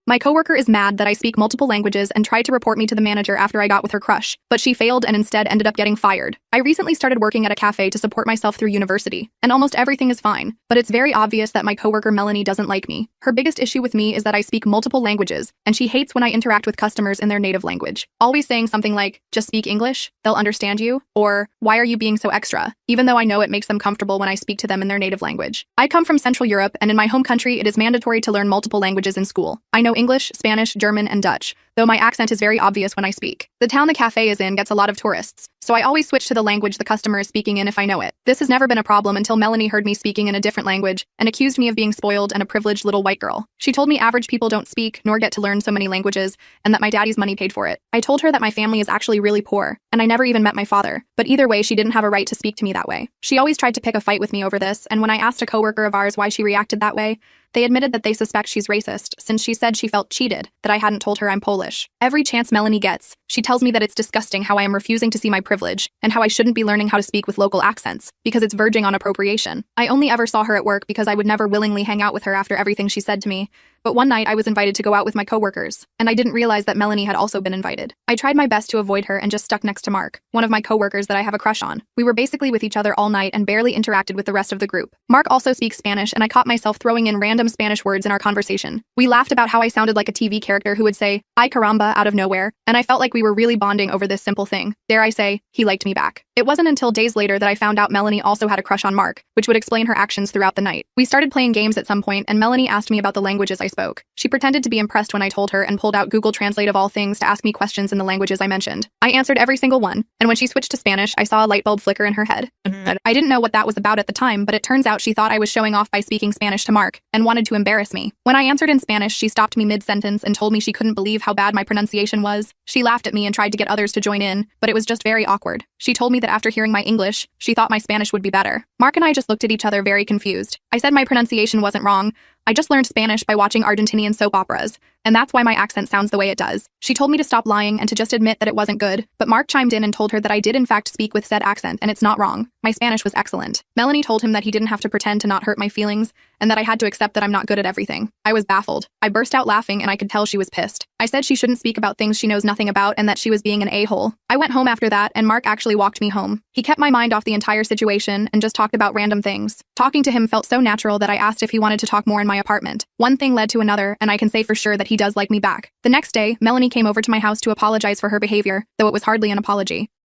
My coworker is mad that I speak multiple languages and tried to report me to the manager after I got with her crush, but she failed and instead ended up getting fired. I recently started working at a cafe to support myself through university, and almost everything is fine, but it's very obvious that my coworker Melanie doesn't like me. Her biggest issue with me is that I speak multiple languages, and she hates when I interact with customers in their native language, always saying something like, "Just speak English, they'll understand you," or "Why are you being so extra?" even though I know it makes them comfortable when I speak to them in their native language. I come from Central Europe, and in my home country it is mandatory to learn multiple languages in school. I know English, Spanish, German, and Dutch, though my accent is very obvious when I speak. The town the cafe is in gets a lot of tourists, so I always switch to the language the customer is speaking in if I know it. This has never been a problem until Melanie heard me speaking in a different language and accused me of being spoiled and a privileged little white girl. She told me average people don't speak nor get to learn so many languages and that my daddy's money paid for it. I told her that my family is actually really poor, and I never even met my father, but either way she didn't have a right to speak to me that way. She always tried to pick a fight with me over this, and when I asked a coworker of ours why she reacted that way, they admitted that they suspect she's racist, since she said she felt cheated, that I hadn't told her I'm Polish. Every chance Melanie gets, she tells me that it's disgusting how I am refusing to see my privilege, and how I shouldn't be learning how to speak with local accents, because it's verging on appropriation. I only ever saw her at work because I would never willingly hang out with her after everything she said to me, but one night I was invited to go out with my coworkers, and I didn't realize that Melanie had also been invited. I tried my best to avoid her and just stuck next to Mark, one of my coworkers that I have a crush on. We were basically with each other all night and barely interacted with the rest of the group. Mark also speaks Spanish, and I caught myself throwing in random Spanish words in our conversation. We laughed about how I sounded like a TV character who would say, "Ay caramba," out of nowhere, and I felt like we were really bonding over this simple thing. Dare I say, he liked me back. It wasn't until days later that I found out Melanie also had a crush on Mark, which would explain her actions throughout the night. We started playing games at some point, and Melanie asked me about the languages I spoke. She pretended to be impressed when I told her and pulled out Google Translate of all things to ask me questions in the languages I mentioned. I answered every single one, and when she switched to Spanish, I saw a light bulb flicker in her head. I didn't know what that was about at the time, but it turns out she thought I was showing off by speaking Spanish to Mark, and wanted to embarrass me. When I answered in Spanish, she stopped me mid-sentence and told me she couldn't believe how bad my pronunciation was. She laughed at me and tried to get others to join in, but it was just very awkward. She told me that after hearing my English, she thought my Spanish would be better. Mark and I just looked at each other very confused. I said my pronunciation wasn't wrong. I just learned Spanish by watching Argentinian soap operas, and that's why my accent sounds the way it does. She told me to stop lying and to just admit that it wasn't good, but Mark chimed in and told her that I did in fact speak with said accent and it's not wrong. My Spanish was excellent. Melanie told him that he didn't have to pretend to not hurt my feelings, and that I had to accept that I'm not good at everything. I was baffled. I burst out laughing and I could tell she was pissed. I said she shouldn't speak about things she knows nothing about and that she was being an a-hole. I went home after that and Mark actually walked me home. He kept my mind off the entire situation and just talked about random things. Talking to him felt so natural that I asked if he wanted to talk more in my apartment. One thing led to another, and I can say for sure that he does like me back. The next day, Melanie came over to my house to apologize for her behavior, though it was hardly an apology.